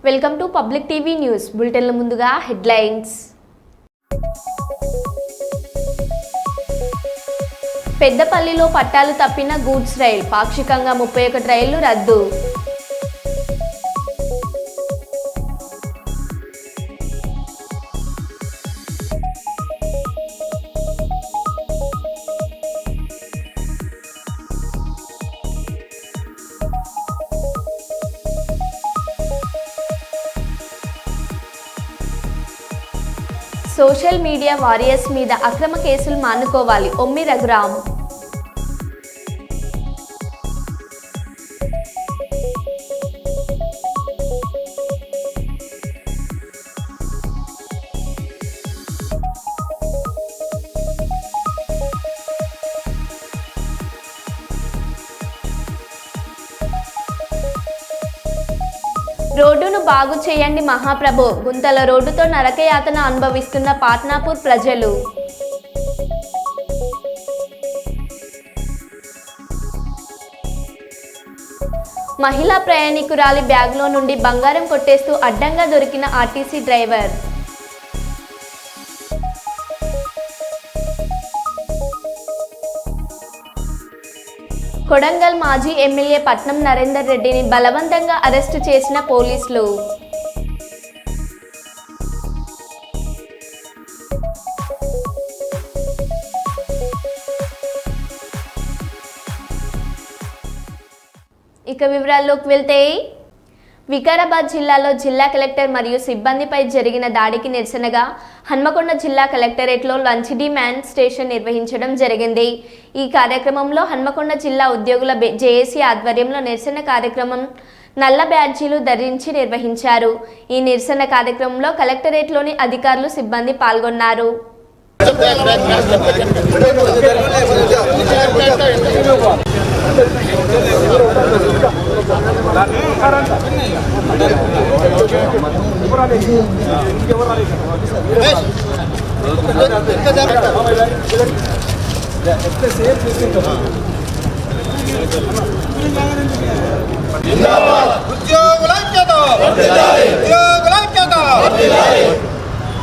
Welcome to public TV news బులెటిన్ల ముందుగా headlines. పెద్దపల్లిలో పట్టాలు తప్పిన గూడ్స్ రైల్ పాక్షికంగా 31 రైళ్లు రద్దు. సోషల్ మీడియా వారియర్స్ మీద అక్రమ కేసులు మానుకోవాలి ఒమ్మి రఘురామ్. రోడ్డును బాగు చేయండి మహాప్రభు. గుంతల రోడ్డుతో నరకయాతన అనుభవిస్తున్న పాట్నాపూర్ ప్రజలు. మహిళా ప్రయాణికురాలి బ్యాగ్లో నుండి బంగారం కొట్టేస్తూ అడ్డంగా దొరికిన ఆర్టీసీ డ్రైవర్. కొడంగల్ మాజీ ఎమ్మెల్యే పట్నం నరేందర్ రెడ్డిని బలవంతంగా అరెస్టు చేసిన పోలీసులు. ఇక వివరాల్లోకి వెళ్తే, వికారాబాద్ జిల్లాలో జిల్లా కలెక్టర్ మరియు సిబ్బందిపై జరిగిన దాడికి నిరసనగా హన్మకొండ జిల్లా కలెక్టరేట్లో లంచ్ డిమాండ్ స్టేషన్ నిర్వహించడం జరిగింది. ఈ కార్యక్రమంలో హన్మకొండ జిల్లా ఉద్యోగుల జేఏసీ ఆధ్వర్యంలో నిరసన కార్యక్రమం నల్ల బ్యాడ్జీలు ధరించి నిర్వహించారు. ఈ నిరసన కార్యక్రమంలో కలెక్టరేట్లోని అధికారులు సిబ్బంది పాల్గొన్నారు.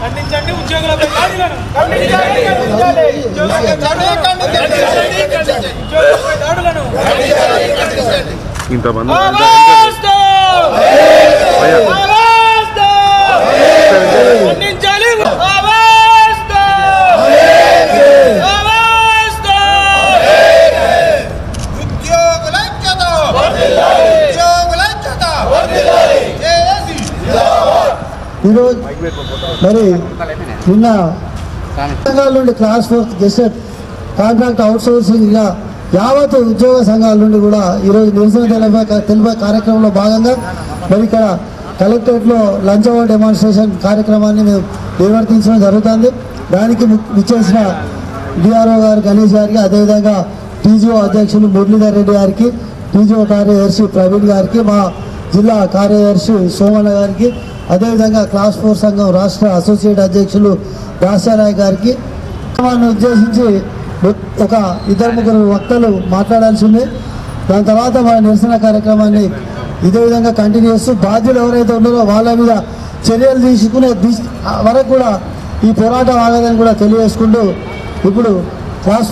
ఖండించండి ఉద్యోగులపై దాడులను, ఇంతమంది ఈరోజు మరి నిన్న సంఘాల నుండి క్లాస్ 4 గెస్టెడ్ కాంట్రాక్ట్ అవుట్సోర్సింగ్ ఇలా యావత్ ఉద్యోగ సంఘాల నుండి కూడా ఈరోజు నిరసన తెలిపే కార్యక్రమంలో భాగంగా మరి ఇక్కడ కలెక్టరేట్లో లంచ్ అవర్ డెమాన్స్ట్రేషన్ కార్యక్రమాన్ని మేము నిర్వర్తించడం జరుగుతుంది. దానికి విచ్చేసిన డిఆర్ఓ గారు గణేష్ గారికి, అదేవిధంగా టీజీఓ అధ్యక్షులు మురళీధర్ రెడ్డి గారికి, టీజీఓ కార్యదర్శి ప్రవీణ్ గారికి, మా జిల్లా కార్యదర్శి సోమన్న గారికి, అదేవిధంగా క్లాస్ 4 సంఘం రాష్ట్ర అసోసియేట్ అధ్యక్షులు దాసారాయ్ గారికి ఉద్దేశించి ఒక 2-3 వక్తలు మాట్లాడాల్సిందే. దాని తర్వాత మన నిరసన కార్యక్రమాన్ని ఇదే విధంగా కంటిన్యూ చేస్తూ బాధ్యులు ఎవరైతే ఉన్నారో వాళ్ళ మీద చర్యలు తీసుకునే వరకు కూడా ఈ పోరాటం ఆగదని కూడా తెలియజేసుకుంటూ ఇప్పుడు క్లాస్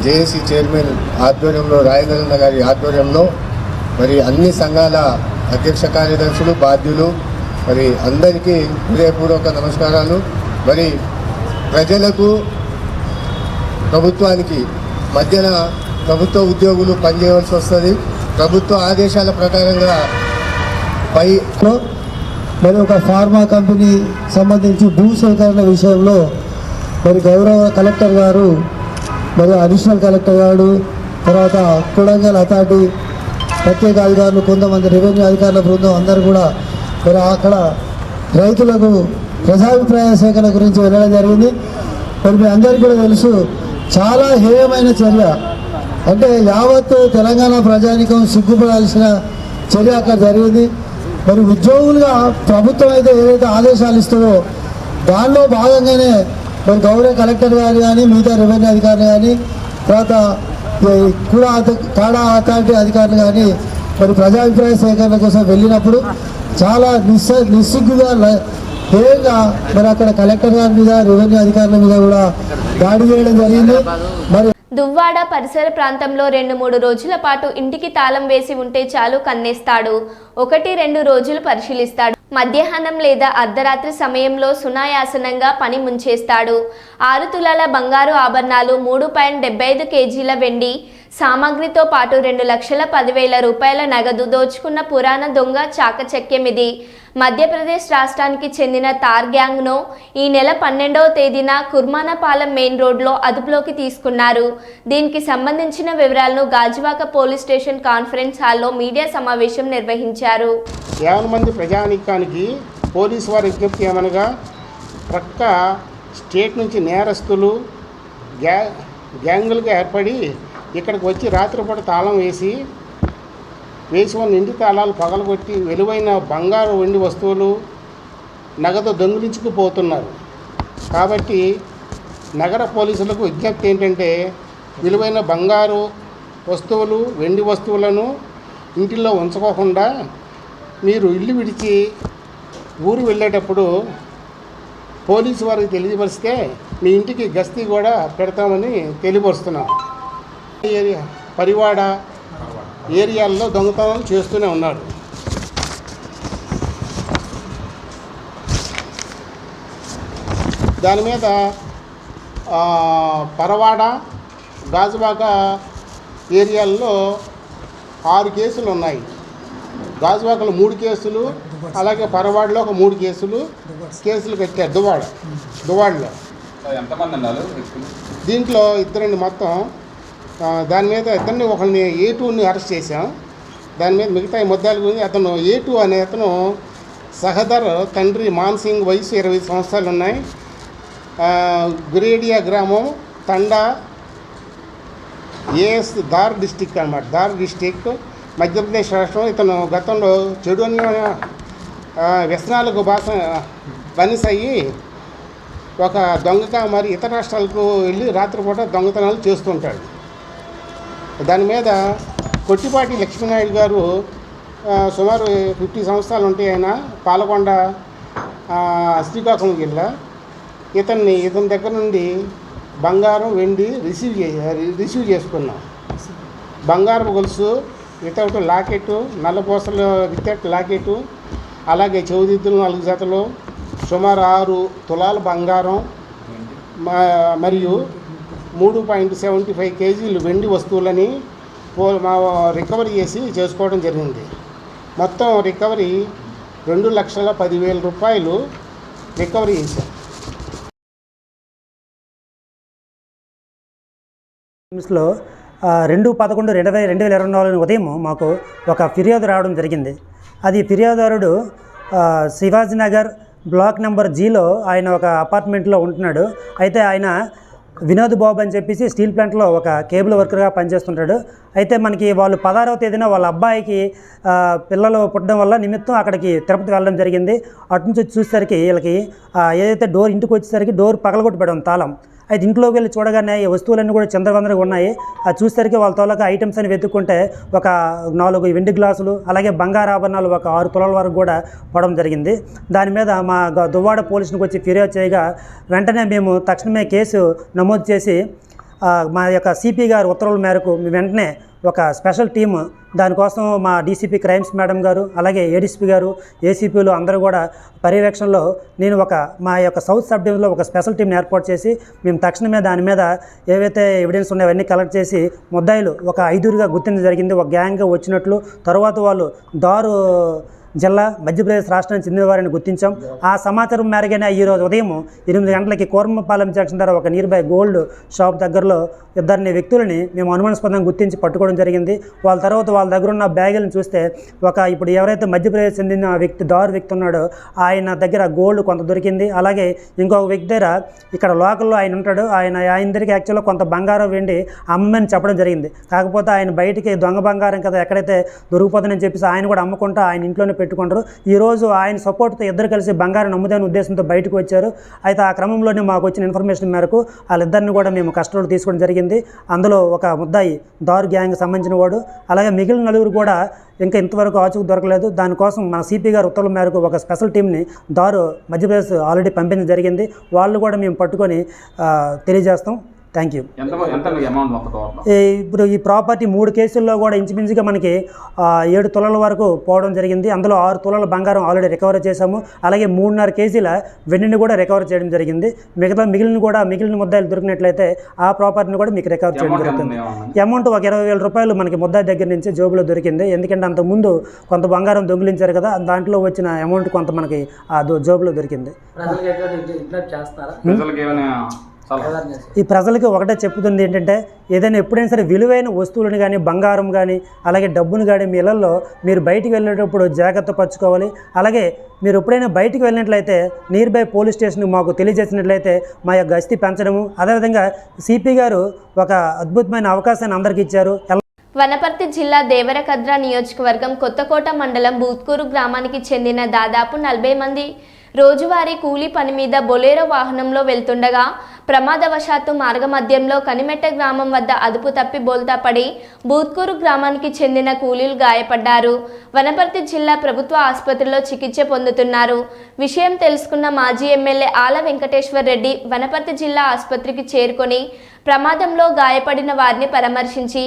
జేఏసీ చైర్మన్ ఆధ్వర్యంలో రాయగలన్న గారి ఆధ్వర్యంలో మరి అన్ని సంఘాల అధ్యక్ష కార్యదర్శులు బాధ్యులు మరి అందరికీ హృదయపూర్వక నమస్కారాలు. మరి ప్రజలకు ప్రభుత్వానికి మధ్యన ప్రభుత్వ ఉద్యోగులు పనిచేయవలసి వస్తుంది. ప్రభుత్వ ఆదేశాల ప్రకారంగా మరి ఒక ఫార్మా కంపెనీ సంబంధించి భూ సేకరణ విషయంలో మరి గౌరవ కలెక్టర్ గారు, మరి అడిషనల్ కలెక్టర్ గారు, తర్వాత కొడంగల్ అథారిటీ ప్రత్యేక అధికారులు, కొంతమంది రెవెన్యూ అధికారుల బృందం అందరూ కూడా మరి అక్కడ రైతులకు ప్రజాభిప్రాయ సేకరణ గురించి వెళ్ళడం జరిగింది. మరి మీ అందరికీ కూడా తెలుసు, చాలా హేయమైన చర్య, అంటే యావత్తు తెలంగాణ ప్రజానికం సిగ్గుపడాల్సిన చర్య అక్కడ జరిగింది. మరి ఉద్యోగులుగా ప్రభుత్వం అయితే ఏదైతే ఆదేశాలు ఇస్తుందో దానిలో భాగంగానే మరి గౌరవ కలెక్టర్ గారు కానీ, మిగతా రెవెన్యూ అధికారులు కానీ, తర్వాత కాడా అథారిటీ అధికారులు కానీ మరి ప్రజాభిప్రాయ సేకరణ కోసం వెళ్ళినప్పుడు చాలా నిస్సిగ్గుగా హేయంగా మరి అక్కడ కలెక్టర్ గారి మీద, రెవెన్యూ అధికారుల మీద కూడా దాడి చేయడం జరిగింది. మరి దువ్వాడ పరిసర ప్రాంతంలో 2-3 రోజుల పాటు ఇంటికి తాళం వేసి ఉంటే చాలు కన్నేస్తాడు. 1-2 రోజులు పరిశీలిస్తాడు. మధ్యాహ్నం లేదా అర్ధరాత్రి సమయంలో సునాయాసనంగా పని ముంచేస్తాడు. 6 తులాల బంగారు ఆభరణాలు, 3.75 కేజీల వెండి సామాగ్రితో పాటు 2,10,000 రూపాయల నగదు దోచుకున్న పురాణ దొంగ చాకచక్యమిది. మధ్యప్రదేశ్ రాష్ట్రానికి చెందిన తార్ గ్యాంగ్ను ఈ నెల 12వ తేదీన కుర్మానపాలెం మెయిన్ రోడ్లో అదుపులోకి తీసుకున్నారు. దీనికి సంబంధించిన వివరాలను గాజువాక పోలీస్ స్టేషన్ కాన్ఫరెన్స్ హాల్లో మీడియా సమావేశం నిర్వహించారు. 50 మంది ప్రజానీకానికి పోలీసు వారి విజ్ఞప్తి ఏమనగా, ప్రక్క స్టేట్ నుంచి నేరస్తులు గ్యాంగులుగా ఏర్పడి ఇక్కడికి వచ్చి రాత్రిపూట తాళం వేసి ఉన్న ఇంటి తాళాలు పగలగొట్టి విలువైన బంగారు వెండి వస్తువులు నగదు దొంగిలించుకుపోతున్నారు. కాబట్టి నగర పోలీసులకు విజ్ఞప్తి ఏంటంటే, విలువైన బంగారు వస్తువులు, వెండి వస్తువులను ఇంటిలో ఉంచుకోకుండా మీరు ఇల్లు విడిచి ఊరు వెళ్ళేటప్పుడు పోలీసు వారికి తెలియపరిస్తే మీ ఇంటికి గస్తీ కూడా పెడతామని తెలియపరుస్తున్నాం. పరివాడ ఏరియాల్లో దొంగతనాలు చేస్తూనే ఉన్నారు. దాని మీద పరవాడ, గాజువాక ఏరియాల్లో 6 కేసులు ఉన్నాయి. గాజువాకలో 3 కేసులు, అలాగే పరవాడలో ఒక 3 కేసులు కట్టారు. దువ్వాడలో దీంట్లో 2 మొత్తం. దాని మీద ఇద్దరిని, ఒకరిని A2ని అరెస్ట్ చేశాం. దాని మీద మిగతా ముద్దాల గురించి అతను A2 అనే అతను సహదర్ తండ్రి మాన్సింగ్, వయసు 20 సంవత్సరాలు ఉన్నాయి. గురేడియా గ్రామం, తండా, ఏఎస్ దార్ డిస్టిక్ అన్నమాట. దార్ డిస్టిక్, మధ్యప్రదేశ్ రాష్ట్రం. ఇతను గతంలో చెడు వ్యసనాలకు బానిసయ్యి ఒక దొంగగా మరి ఇతర రాష్ట్రాలకు వెళ్ళి రాత్రిపూట దొంగతనాలు చేస్తుంటాడు. దాని మీద కొట్టిపాటి లక్ష్మీనాయుడు గారు సుమారు 50 సంవత్సరాలు ఉంటాయి. ఆయన పాలకొండ, శ్రీకాకుళం జిల్లా. ఇతని దగ్గర నుండి బంగారం, వెండి రిసీవ్ చేసుకున్నాం. బంగారం గొలుసు వితౌట్ లాకెట్టు, నల్లపూసలు వితౌట్ లాకెట్టు, అలాగే చెవిదిద్దులు 4 జతలు, సుమారు 6 తులాల బంగారం మరియు 3.75 కేజీలు వెండి వస్తువులని రికవరీ చేసుకోవడం జరిగింది. మొత్తం రికవరీ 2,10,000 రూపాయలు రికవరీ చేశాం. లో 2/11/2024 ఉదయం మాకు ఒక ఫిర్యాదు రావడం జరిగింది. అది ఫిర్యాదుదారుడు శివాజీనగర్ బ్లాక్ నెంబర్ Gలో ఆయన ఒక అపార్ట్మెంట్లో ఉంటున్నాడు. అయితే ఆయన వినోద్ బాబు అని చెప్పేసి స్టీల్ ప్లాంట్లో ఒక కేబుల్ వర్కర్గా పనిచేస్తుంటాడు. అయితే మనకి వాళ్ళు 16వ తేదీన వాళ్ళ అబ్బాయికి పిల్లలు పుట్టడం వల్ల నిమిత్తం అక్కడికి తిరుపతి వెళ్ళడం జరిగింది. అటు నుంచి వచ్చి చూసేసరికి వీళ్ళకి ఏదైతే ఇంటికి వచ్చేసరికి డోర్ పగలగొట్టబడి తాళం. అయితే ఇంట్లోకి వెళ్ళి చూడగానే ఈ వస్తువులన్నీ కూడా చిందరవందరగా ఉన్నాయి. అది చూసేసరికి వాళ్ళ తోలక ఐటమ్స్ అని వెతుక్కుంటే ఒక 4 వెండి గ్లాసులు, అలాగే బంగారు ఆభరణాలు ఒక 6 తులాల వరకు కూడా పడడం జరిగింది. దాని మీద మా దువ్వాడ పోలీసులకు వచ్చి ఫిర్యాదు చేయగా వెంటనే మేము తక్షణమే కేసు నమోదు చేసి మా యొక్క సిపి గారు ఉత్తర్వుల మేరకు వెంటనే ఒక స్పెషల్ టీము దానికోసం మా డీసీపీ క్రైమ్స్ మేడం గారు, అలాగే ఏడీసీపీ గారు, ఏసీపీలు అందరూ కూడా పర్యవేక్షణలో నేను మా యొక్క సౌత్ సబ్ డివిజన్లో ఒక స్పెషల్ టీంని ఏర్పాటు చేసి మేము తక్షణమే దాని మీద ఏవైతే ఎవిడెన్స్ ఉన్నాయో అవన్నీ కలెక్ట్ చేసి ముద్దాయిలు ఒక 5గా గుర్తించడం జరిగింది. ఒక గ్యాంగ్గా వచ్చినట్లు, తర్వాత వాళ్ళు జిల్లా మధ్యప్రదేశ్ రాష్ట్రానికి చెందిన వారిని గుర్తించాం. ఆ సమాచారం మేరగానే ఈరోజు ఉదయం 8 గంటలకి కోర్మపాలెం జంక్షన్ ద్వారా ఒక నియర్ బై గోల్డ్ షాప్ దగ్గరలో 2 వ్యక్తులని మేము అనుమానాస్పదంగా గుర్తించి పట్టుకోవడం జరిగింది. వాళ్ళ తర్వాత వాళ్ళ దగ్గర ఉన్న బ్యాగులను చూస్తే ఇప్పుడు ఎవరైతే మధ్యప్రదేశ్ చెందిన వ్యక్తి ఉన్నాడో ఆయన దగ్గర గోల్డ్ కొంత దొరికింది. అలాగే ఇంకొక వ్యక్తి దగ్గర ఇక్కడ లోకల్లో ఆయన ఉంటాడు. ఆయన దగ్గరికి యాక్చువల్గా కొంత బంగారం వెండి అమ్మని చెప్పడం జరిగింది. కాకపోతే ఆయన బయటికి దొంగ బంగారం కదా ఎక్కడైతే దొరికిపోతుందని చెప్పేసి ఆయన కూడా అమ్ముకుంటూ ఆయన ఇంట్లోనే పెట్టుకుంటారు. ఈరోజు ఆయన సపోర్ట్తో ఇద్దరు కలిసి బంగారం నమ్ముదనే ఉద్దేశంతో బయటకు వచ్చారు. అయితే ఆ క్రమంలోనే మాకు వచ్చిన ఇన్ఫర్మేషన్ మేరకు వాళ్ళిద్దరిని కూడా మేము కస్టడీలో తీసుకోవడం జరిగింది. అందులో ఒక ముద్దాయి దారు గ్యాంగ్ సంబంధించిన వాడు, అలాగే మిగిలిన నలుగురు కూడా ఇంకా ఇంతవరకు ఆచూకు దొరకలేదు. దానికోసం మన సిపి గారు ఉత్తర్వుల మేరకు ఒక స్పెషల్ టీంని దారు మధ్యప్రదేశ్ ఆల్రెడీ పంపించడం జరిగింది. వాళ్ళు కూడా మేము పట్టుకొని తెలియజేస్తాం. Thank you. ఇప్పుడు ఈ ప్రాపర్టీ 3 కేసుల్లో కూడా ఇంచుమించుగా మనకి 7 తులాల వరకు పోవడం జరిగింది. అందులో 6 తులాల బంగారం ఆల్రెడీ రికవర్ చేశాము. అలాగే 3.5 కేజీల వెండిని కూడా రికవర్ చేయడం జరిగింది. మిగిలిన ముద్దాయిలు దొరికినట్లయితే ఆ ప్రాపర్టీని కూడా మీకు రికవర్ చేయడం జరుగుతుంది. అమౌంట్ ఒక 20,000 రూపాయలు మనకి ముద్దాయి దగ్గర నుంచి జోబులో దొరికింది. ఎందుకంటే అంతకుముందు కొంత బంగారం దొంగిలించారు కదా, దాంట్లో వచ్చిన అమౌంట్ కొంత మనకి ఆ జోబులో దొరికింది. ఈ ప్రజలకి ఒకటే చెప్పుతుంది ఏంటంటే, ఏదైనా ఎప్పుడైనా సరే విలువైన వస్తువులను కానీ బంగారం కానీ అలాగే డబ్బును కానీ మీ ఇళ్లలో మీరు బయటికి వెళ్ళేటప్పుడు జాగ్రత్త పరచుకోవాలి. అలాగే మీరు ఎప్పుడైనా బయటికి వెళ్ళినట్లయితే నియర్ బై పోలీస్ స్టేషన్కి మాకు తెలియజేసినట్లయితే మా యొక్క గస్తీ పెంచడము. అదేవిధంగా సిపి గారు ఒక అద్భుతమైన అవకాశాన్ని అందరికీ ఇచ్చారు. వనపర్తి జిల్లా దేవరకద్ర నియోజకవర్గం కొత్తకోట మండలం బూత్కూరు గ్రామానికి చెందిన దాదాపు 40 మంది రోజువారీ కూలీ పని మీద బొలేరో వాహనంలో వెళ్తుండగా ప్రమాదవశాత్తు మార్గమధ్యంలో కనిమెట్ట గ్రామం వద్ద అదుపు తప్పి బోల్తా పడి బూత్కూరు గ్రామానికి చెందిన కూలీలు గాయపడ్డారు. వనపర్తి జిల్లా ప్రభుత్వ ఆసుపత్రిలో చికిత్స పొందుతున్నారు. విషయం తెలుసుకున్న మాజీ ఎమ్మెల్యే ఆల వెంకటేశ్వర్ రెడ్డి వనపర్తి జిల్లా ఆసుపత్రికి చేరుకొని ప్రమాదంలో గాయపడిన వారిని పరామర్శించి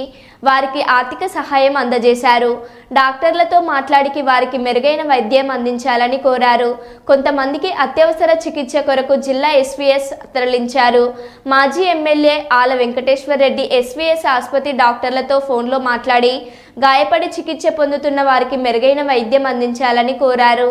వారికి ఆర్థిక సహాయం అందజేశారు. డాక్టర్లతో మాట్లాడి వారికి మెరుగైన వైద్యం అందించాలని కోరారు. కొంతమందికి అత్యవసర చికిత్స కొరకు జిల్లా ఎస్వీఎస్ తరలించారు. మాజీ ఎమ్మెల్యే ఆల వెంకటేశ్వర్ రెడ్డి ఎస్వీఎస్ ఆసుపత్రి డాక్టర్లతో ఫోన్లో మాట్లాడి గాయపడి చికిత్స పొందుతున్న వారికి మెరుగైన వైద్యం అందించాలని కోరారు.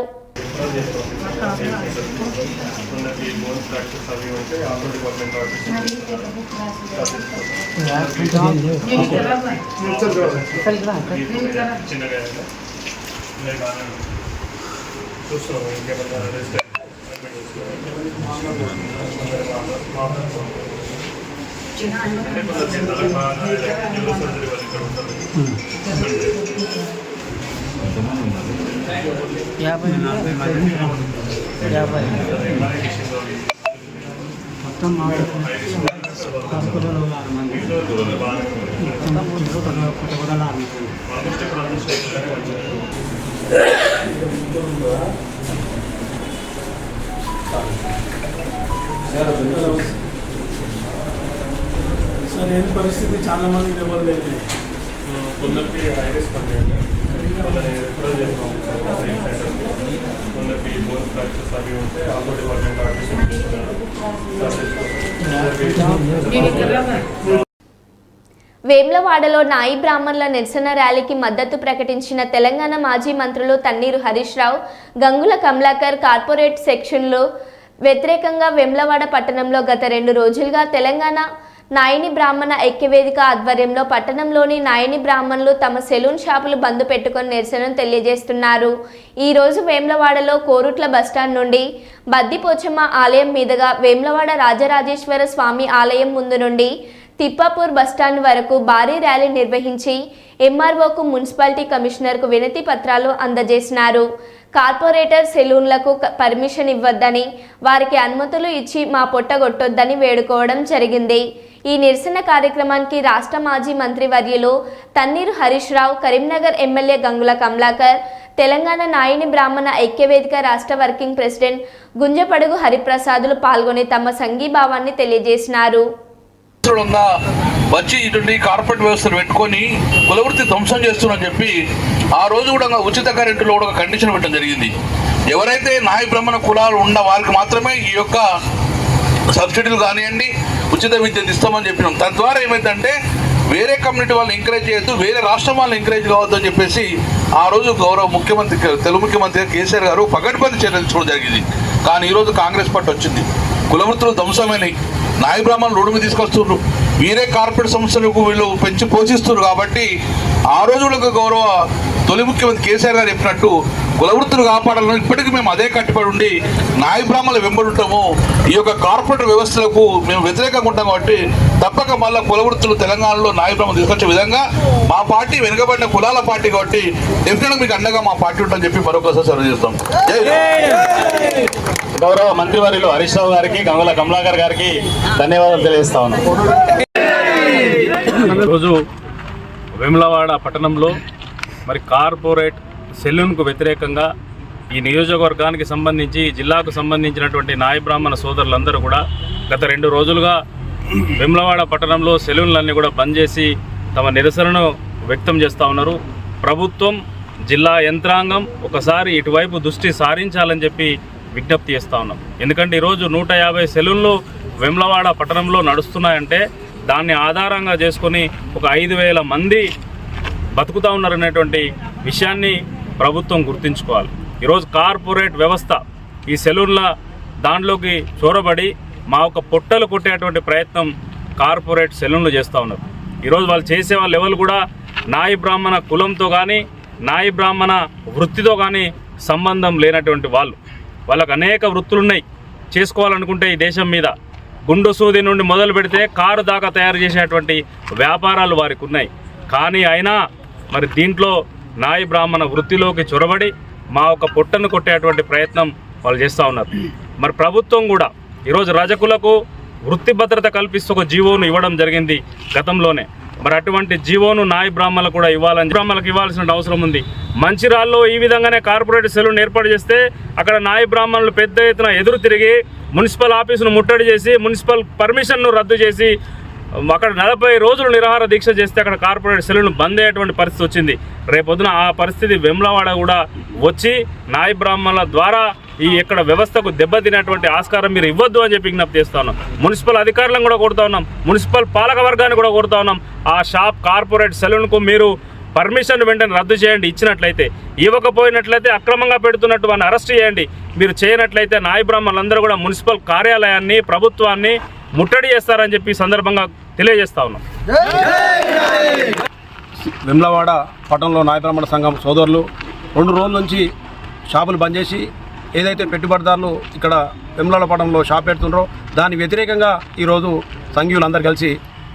సార్ ఏం పరిస్థితి చాలా మంది ఎవరు లేదు. కొందరికి ఐరిస్ పనిచేయండి, కొందరి రిఫర్ చేస్తాం, కొందరికి బోన్ ఫ్రాక్చర్స్ అవి ఉంటే ఆల్రెడీ డిపార్ట్మెంట్ ఆఫీస్ చేస్తున్నారు. వేమ్లవాడలో నాయి బ్రాహ్మణుల నిరసన ర్యాలీకి మద్దతు ప్రకటించిన తెలంగాణ మాజీ మంత్రులు తన్నీరు హరీష్ రావు, గంగుల కమలాకర్ కార్పొరేట్ సెక్షన్లో వ్యతిరేకంగా వేమ్లవాడ పట్టణంలో గత 2 రోజులుగా తెలంగాణ నాయని బ్రాహ్మణ ఐక్యవేదిక ఆధ్వర్యంలో పట్టణంలోని నాయని బ్రాహ్మణులు తమ సెలూన్ షాపులు బంద్ పెట్టుకొని నిరసనను తెలియజేస్తున్నారు. ఈరోజు వేమ్లవాడలో కోరుట్ల బస్టాండ్ నుండి బద్దిపోచమ్మ ఆలయం మీదుగా వేమ్లవాడ రాజరాజేశ్వర స్వామి ఆలయం ముందు నుండి తిప్పాపూర్ బస్టాండ్ వరకు భారీ ర్యాలీ నిర్వహించి ఎంఆర్ఓకు మున్సిపాలిటీ కమిషనర్కు వినతి పత్రాలు అందజేసినారు. కార్పొరేటర్ సెలూన్లకు పర్మిషన్ ఇవ్వద్దని, వారికి అనుమతులు ఇచ్చి మా పొట్టగొట్టొద్దని వేడుకోవడం జరిగింది. ఈ నిరసన కార్యక్రమానికి రాష్ట్ర మాజీ మంత్రి వర్యులు తన్నీరు హరీష్ రావు, కరీంనగర్ ఎమ్మెల్యే గంగుల కమలాకర్, తెలంగాణ నాయని బ్రాహ్మణ ఐక్యవేదిక రాష్ట్ర వర్కింగ్ ప్రెసిడెంట్ గుంజపడుగు హరిప్రసాదులు పాల్గొని తమ సంఘీభావాన్ని తెలియజేసినారు. వచ్చి ఇటువంటి కార్పొరేట్ వ్యవస్థను పెట్టుకొని కులవృత్తి ధ్వంసం చేస్తున్నారని చెప్పి ఆ రోజు కూడా ఉచిత కరెంటులో కూడా కండిషన్ పెట్టడం జరిగింది. ఎవరైతే నాయ బ్రాహ్మణ కులాలు ఉన్న వారికి మాత్రమే ఈ యొక్క సబ్సిడీలు కానివ్వండి, ఉచిత విద్యను ఇస్తామని చెప్పినాం. తద్వారా ఏమైందంటే వేరే కమ్యూనిటీ వాళ్ళని ఎంకరేజ్ చేయొద్దు, వేరే రాష్ట్రం వాళ్ళని ఎంకరేజ్ కావద్దు అని చెప్పేసి ఆ రోజు గౌరవ ముఖ్యమంత్రి, తెలుగు ముఖ్యమంత్రి కేసీఆర్ గారు పకడ్బందీ చర్యలు తీసుకోవడం జరిగింది. కానీ ఈరోజు కాంగ్రెస్ పార్టీ వచ్చింది, కులవృత్తులు ధ్వంసమైనవి, నాయ బ్రాహ్మణులు రోడ్డు మీద తీసుకొస్తున్నారు, వేరే కార్పొరేట్ సంస్థలకు వీళ్ళు పెంచి పోషిస్తున్నారు. కాబట్టి ఆ రోజు గౌరవ తొలి ముఖ్యమంత్రి కేసీఆర్ గారు చెప్పినట్టు కులవృత్తులు కాపాడాలని ఇప్పటికీ మేము అదే కట్టుబడి ఉండి నాయ బ్రాహ్మణులు వెంబడుంటాము. ఈ యొక్క కార్పొరేట్ వ్యవస్థలకు మేము వ్యతిరేకంగా ఉంటాం కాబట్టి తప్పక మళ్ళీ కులవృత్తులు తెలంగాణలో నాయ బ్రాహ్మణులు తీసుకొచ్చే విధంగా మా పార్టీ వెనుకబడిన కులాల పార్టీ కాబట్టి డెఫినెట్గా మీకు అండగా మా పార్టీ ఉంటుందని చెప్పి మరొకసారి సెలవు చేస్తాం. గౌరవ మంత్రివర్యులు హరీష్ రావు గారికి, గంగుల కమలాకర్ గారికి ధన్యవాదాలు తెలియజేస్తా ఉన్నాం. ఈరోజు వేములవాడ పట్టణంలో మరి కార్పొరేట్ సెలూన్కు వ్యతిరేకంగా ఈ నియోజకవర్గానికి సంబంధించి జిల్లాకు సంబంధించినటువంటి నాయ బ్రాహ్మణ సోదరులందరూ కూడా గత 2 రోజులుగా వేములవాడ పట్టణంలో సెలూన్లన్నీ కూడా బంద్ చేసి తమ నిరసనను వ్యక్తం చేస్తూ ఉన్నారు. ప్రభుత్వం, జిల్లా యంత్రాంగం ఒకసారి ఇటువైపు దృష్టి సారించాలని చెప్పి విజ్ఞప్తి చేస్తూ ఉన్నాం. ఎందుకంటే ఈరోజు 150 సెలూన్లు వేములవాడ పట్టణంలో నడుస్తున్నాయంటే దాన్ని ఆధారంగా చేసుకొని ఒక 5,000 మంది బతుకుతూ ఉన్నారనేటువంటి విషయాన్ని ప్రభుత్వం గుర్తుంచుకోవాలి. ఈరోజు కార్పొరేట్ వ్యవస్థ ఈ సెలూన్ల దాంట్లోకి చొరబడి మా ఒక పొట్టలు కొట్టేటువంటి ప్రయత్నం కార్పొరేట్ సెలూన్లు చేస్తూ ఉన్నారు. ఈరోజు వాళ్ళు చేసే వాళ్ళ లెవెల్ కూడా నాయ బ్రాహ్మణ కులంతో కానీ నాయ బ్రాహ్మణ వృత్తితో కానీ సంబంధం లేనటువంటి వాళ్ళకు అనేక వృత్తులు ఉన్నాయి. చేసుకోవాలనుకుంటే ఈ దేశం మీద గుండు సూది నుండి మొదలు పెడితే కారు దాకా తయారు చేసేటువంటి వ్యాపారాలు వారికి ఉన్నాయి. కానీ అయినా మరి దీంట్లో నాయ బ్రాహ్మణ వృత్తిలోకి చొరబడి మా ఒక పొట్టను కొట్టేటువంటి ప్రయత్నం వాళ్ళు చేస్తూ ఉన్నారు. మరి ప్రభుత్వం కూడా ఈరోజు రజకులకు వృత్తి భద్రత కల్పిస్తూ ఒక జీవోను ఇవ్వడం జరిగింది గతంలోనే. మరి అటువంటి జీవోను నాయ బ్రాహ్మణులకు కూడా బ్రాహ్మణులకు ఇవ్వాల్సిన అవసరం ఉంది. మంచిర్యాలలో ఈ విధంగానే కార్పొరేట్ సెలూన్ ఏర్పాటు చేస్తే అక్కడ నాయ బ్రాహ్మణులు పెద్ద ఎత్తున ఎదురు తిరిగి మున్సిపల్ ఆఫీసును ముట్టడి చేసి మున్సిపల్ పర్మిషన్ను రద్దు చేసి అక్కడ 40 రోజులు నిరాహార దీక్ష చేస్తే అక్కడ కార్పొరేట్ సెలూన్ బంద్ అయ్యేటువంటి పరిస్థితి వచ్చింది. రేపొద్దున ఆ పరిస్థితి వేములవాడ కూడా వచ్చి నాయ బ్రాహ్మణుల ద్వారా ఈ ఇక్కడ వ్యవస్థకు దెబ్బతినేటువంటి ఆస్కారం మీరు ఇవ్వద్దు అని చెప్పి విజ్ఞప్తి చేస్తా ఉన్నాం. మున్సిపల్ అధికారులను కూడా కోరుతా ఉన్నాం, మున్సిపల్ పాలక వర్గాన్ని కూడా కోరుతా ఉన్నాం. ఆ కార్పొరేట్ సెలూన్కు మీరు పర్మిషన్ వెంటనే రద్దు చేయండి. ఇచ్చినట్లయితే, ఇవ్వకపోయినట్లయితే అక్రమంగా పెడుతున్నట్టు వారిని అరెస్ట్ చేయండి. మీరు చేయనట్లయితే నాయ బ్రాహ్మణులందరూ కూడా మున్సిపల్ కార్యాలయాన్ని, ప్రభుత్వాన్ని ముట్టడి చేస్తారని చెప్పి సందర్భంగా తెలియజేస్తా ఉన్నాం. వేములవాడ పట్టణంలో నాయ బ్రాహ్మణ సంఘం సోదరులు 2 రోజుల నుంచి షాపులు బంద్ చేసి ఏదైతే పెట్టుబడిదారులు ఇక్కడ వేములవాడ పట్టణంలో షాప్ పెడుతున్నారో దాని వ్యతిరేకంగా ఈరోజు సంఘీయులందరూ కలిసి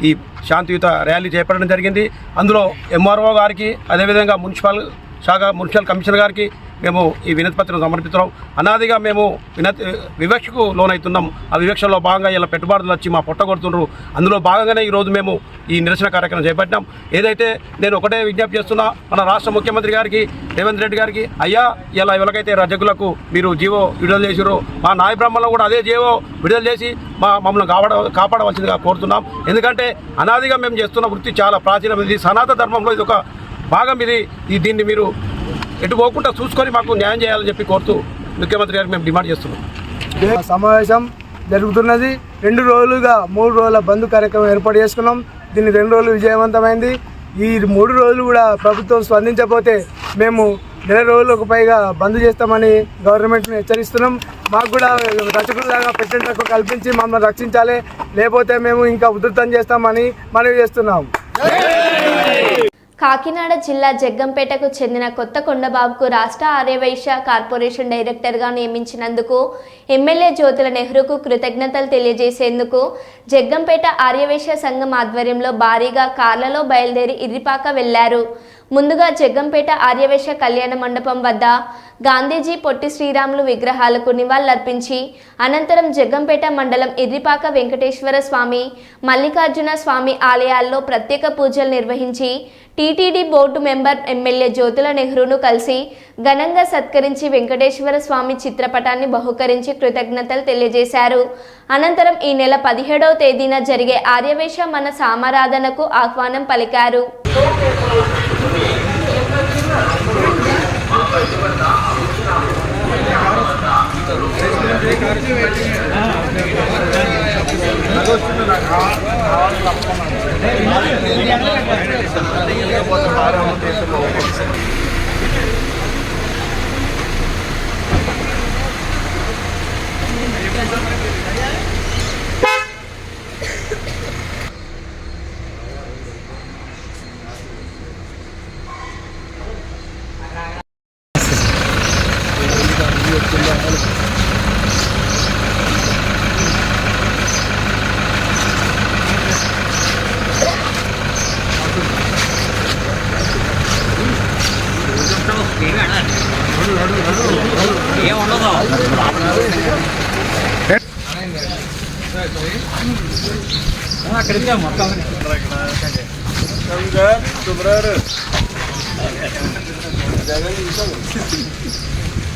ఈ శాంతియుత ర్యాలీ చేపట్టడం జరిగింది. అందులో ఎంఆర్ఓ గారికి, అదేవిధంగా మున్సిపల్ కమిషనర్ గారికి మేము ఈ వినతి పత్రం సమర్పిస్తున్నాం. అనాదిగా మేము వివక్షకు లోనవుతున్నాం. ఆ వివక్షలో భాగంగా ఇలా పెట్టుబడులు వచ్చి మా పొట్ట కొడుతున్నారు. అందులో భాగంగానే ఈరోజు మేము ఈ నిరసన కార్యక్రమం చేపట్టినాం. ఏదైతే నేను ఒకటే విజ్ఞప్తి చేస్తున్నా మన రాష్ట్ర ముఖ్యమంత్రి గారికి, రేవంత్ రెడ్డి గారికి, అయ్యా ఇలా ఎవరికైతే రజకులకు మీరు జీవో విడుదల చేసారో మా నాయ బ్రాహ్మణులు కూడా అదే జీవో విడుదల చేసి మమ్మల్ని కాపాడవలసిందిగా కోరుతున్నాం. ఎందుకంటే అనాదిగా మేము చేస్తున్న వృత్తి చాలా ప్రాచీనమైనది, సనాతన ధర్మంలో ఇది ఒక భాగం. దీన్ని మీరు ఎటు పోకుండా చూసుకొని మాకు న్యాయం చేయాలని చెప్పి కోరుతూ ముఖ్యమంత్రి గారికి మేము డిమాండ్ చేస్తున్నాం. సమావేశం జరుగుతున్నది. 2 రోజులుగా 3 రోజుల బంద్ కార్యక్రమం ఏర్పాటు చేసుకున్నాం. దీన్ని 2 రోజులు విజయవంతమైంది. ఈ 3 రోజులు కూడా ప్రభుత్వం స్పందించకపోతే మేము 1 రోజులకు పైగా బంద్ చేస్తామని గవర్నమెంట్ని హెచ్చరిస్తున్నాం. మాకు కూడా రచకులాగా పెట్టేందుకు కల్పించి మమ్మల్ని రక్షించాలి, లేకపోతే మేము ఇంకా ఉధృతం చేస్తామని మనవి చేస్తున్నాం. కాకినాడ జిల్లా జగ్గంపేటకు చెందిన కొత్త కొండబాబుకు రాష్ట్ర ఆర్యవైశ్య కార్పొరేషన్ డైరెక్టర్గా నియమించినందుకు ఎమ్మెల్యే జ్యోతుల నెహ్రూకు కృతజ్ఞతలు తెలియజేసేందుకు జగ్గంపేట ఆర్యవైశ్య సంఘం ఆధ్వర్యంలో భారీగా కార్లలో బయలుదేరి ఇర్రిపాక వెళ్లారు. ముందుగా జగ్గంపేట ఆర్యవైశ్య కళ్యాణ మండపం వద్ద గాంధీజీ, పొట్టి శ్రీరాములు విగ్రహాలకు నివాళులర్పించి అనంతరం జగ్గంపేట మండలం ఇర్రిపాక వెంకటేశ్వర స్వామి, మల్లికార్జున స్వామి ఆలయాల్లో ప్రత్యేక పూజలు నిర్వహించి TTD board member MLA Jyothula నెహ్రూను కలిసి ఘనంగా సత్కరించి వెంకటేశ్వర స్వామి చిత్రపటాన్ని బహుకరించి కృతజ్ఞతలు తెలియజేశారు. అనంతరం ఈ నెల 17వ తేదీన జరిగే ఆర్యవైశ్య మన సామారాధనకు ఆహ్వానం పలికారు.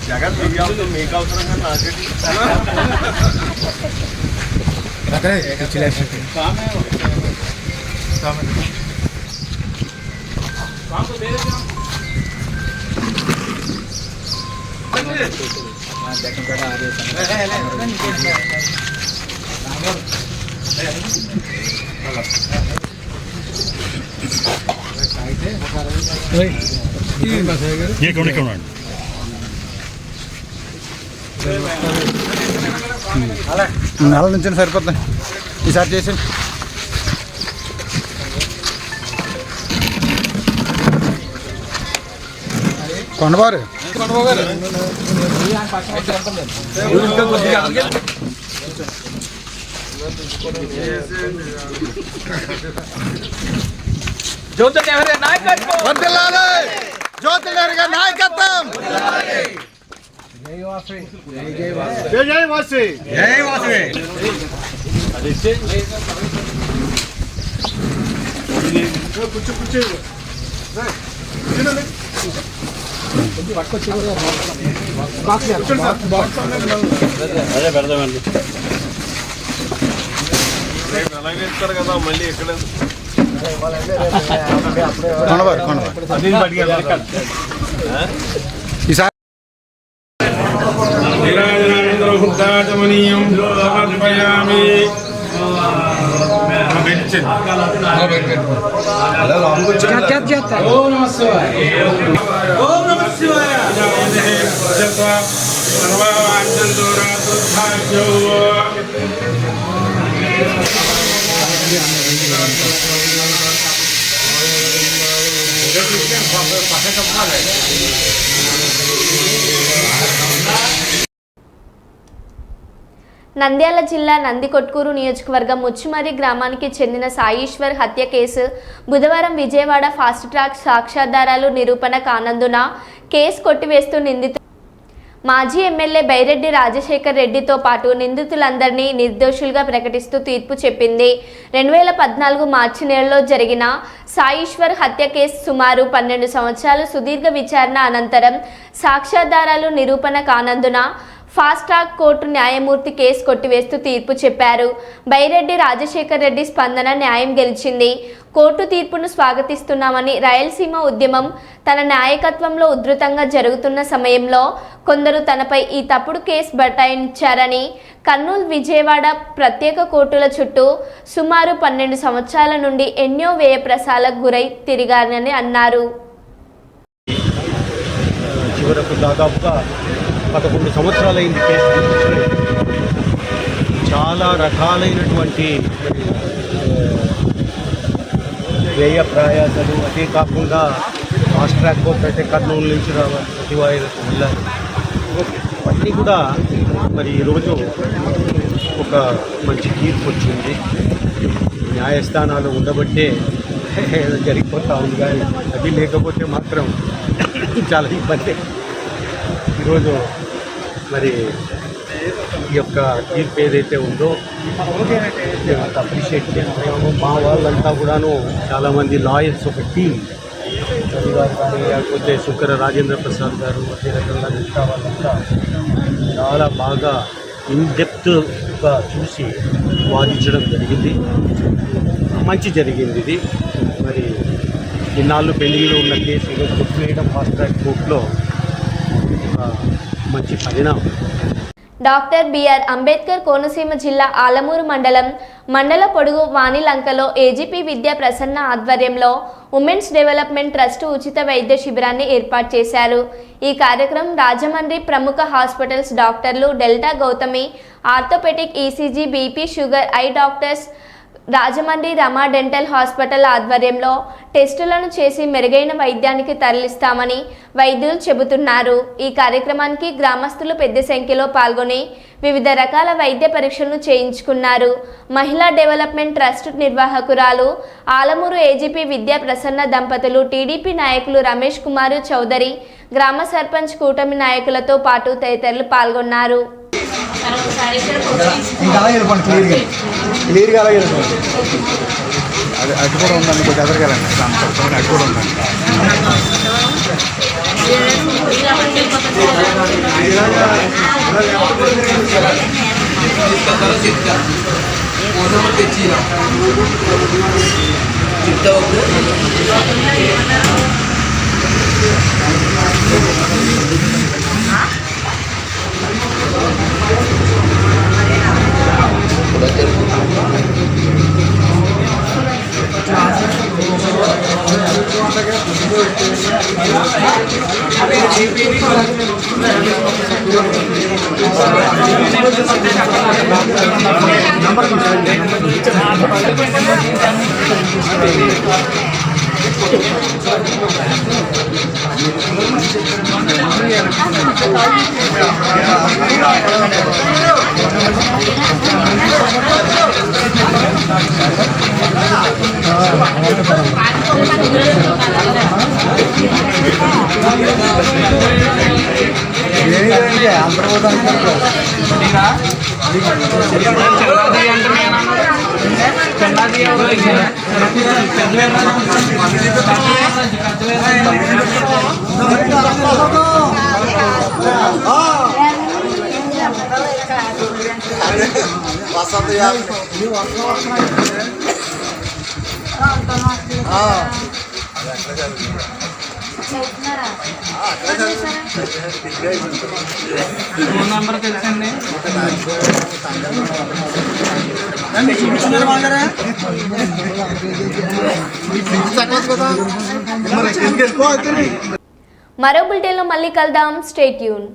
జగన్ మీకు అవసరంగా నాకేంటి నెల నుంచి సరిపోతుంది ఈసారి చేసి కొండబారు జ్యోతుల నాయకత్వం జై వాసి అదే పెడదామండి అలాగే ఇస్తారు కదా మళ్ళీ ఎక్కడ ఈసారి నంద్యాల జిల్లా నందికొట్కూరు నియోజకవర్గం ముచ్చుమర్రి గ్రామానికి చెందిన సాయిశ్వర్ హత్య కేసు బుధవారం విజయవాడ ఫాస్ట్ ట్రాక్ సాక్ష్యాధారాలు నిరూపణ కానందున కేసు కొట్టివేస్తూ మాజీ ఎమ్మెల్యే బైరెడ్డి రాజశేఖర్ రెడ్డితో పాటు నిందితులందరినీ నిర్దోషులుగా ప్రకటిస్తూ తీర్పు చెప్పింది. 2014 మార్చి నెలలో జరిగిన సాయిశ్వర్ హత్య కేసు సుమారు 12 సంవత్సరాలు సుదీర్ఘ విచారణ అనంతరం సాక్ష్యాధారాలు నిరూపణ కానందున ఫాస్ట్ ట్రాక్ కోర్టు న్యాయమూర్తి కేసు కొట్టివేస్తూ తీర్పు చెప్పారు. బైరెడ్డి రాజశేఖర్ రెడ్డి స్పందన న్యాయం గెలిచింది. కోర్టు తీర్పును స్వాగతిస్తున్నామని, రాయలసీమ ఉద్యమం తన నాయకత్వంలో ఉధృతంగా జరుగుతున్న సమయంలో కొందరు తనపై ఈ తప్పుడు కేసు బటాయించారని, కర్నూలు, విజయవాడ ప్రత్యేక కోర్టుల చుట్టూ సుమారు 12 సంవత్సరాల నుండి ఎన్నో వ్యయప్రసాలకు గురై తిరిగారని అన్నారు. చివరకు దాదాపుగా 11 సంవత్సరాలైంది కేసు. చాలా రకాలైనటువంటి వ్యయ ప్రయాసాలు, అదే కాకుండా ఫాస్ట్ ట్రాక్ కోర్టు అంటే కర్నూలు నుంచి రావాలి, సచివాలయాలకు వెళ్ళాలి. అన్నీ కూడా మరి ఈరోజు ఒక మంచి తీర్పు వచ్చింది. న్యాయస్థానాలు ఉండబట్టే జరిగిపోతూ ఉంది, కానీ అది లేకపోతే మాత్రం చాలా ఇబ్బంది. ఈరోజు మరి ఈ యొక్క తీర్పు ఏదైతే ఉందో అప్రిషియేట్ చేస్తున్నాము. మా వాళ్ళంతా కూడాను చాలామంది లాయర్స్, ఒక టీం రవి గారు కానీ, లేకపోతే శుక్కర రాజేంద్ర ప్రసాద్ గారు, అదే రకంగా మిగతా వాళ్ళంతా చాలా బాగా ఇన్డెప్త్గా చూసి వాదించడం జరిగింది. మంచి జరిగింది ఇది. మరి ఇన్నాళ్ళు పెండింగ్లో ఉన్న కేసు ఈరోజు కొట్టివేయడం ఫాస్ట్ ట్రాక్ కోర్టులో మంచి పరిణామం. డాక్టర్ బిఆర్ అంబేద్కర్ కోనసీమ జిల్లా ఆలమూరు మండల పొడుగు వాణిలంకలో ఏజీపీ విద్యా ప్రసన్న ఆధ్వర్యంలో ఉమెన్స్ డెవలప్మెంట్ ట్రస్ట్ ఉచిత వైద్య శిబిరాన్ని ఏర్పాటు చేశారు. ఈ కార్యక్రమం రాజమండ్రి ప్రముఖ హాస్పిటల్స్ డాక్టర్లు delta Gautami orthopaedic, ECG, BP, sugar, eye doctors, Rajahmundry Rama dental hospital ఆధ్వర్యంలో టెస్టులను చేసి మెరుగైన వైద్యానికి తరలిస్తామని వైద్యులు చెబుతున్నారు. ఈ కార్యక్రమానికి గ్రామస్తులు పెద్ద సంఖ్యలో పాల్గొని వివిధ రకాల వైద్య పరీక్షలను చేయించుకున్నారు. మహిళా డెవలప్మెంట్ ట్రస్ట్ నిర్వాహకురాలు ఆలమూరు ఏజీపీ విద్యా ప్రసన్న దంపతులు, టీడీపీ నాయకులు రమేష్ కుమార్ చౌదరి, గ్రామ సర్పంచ్ కూటమి నాయకులతో పాటు తదితరులు పాల్గొన్నారు. మరో బులెటిన్లో మళ్ళీ కలుద్దాం. Stay tune.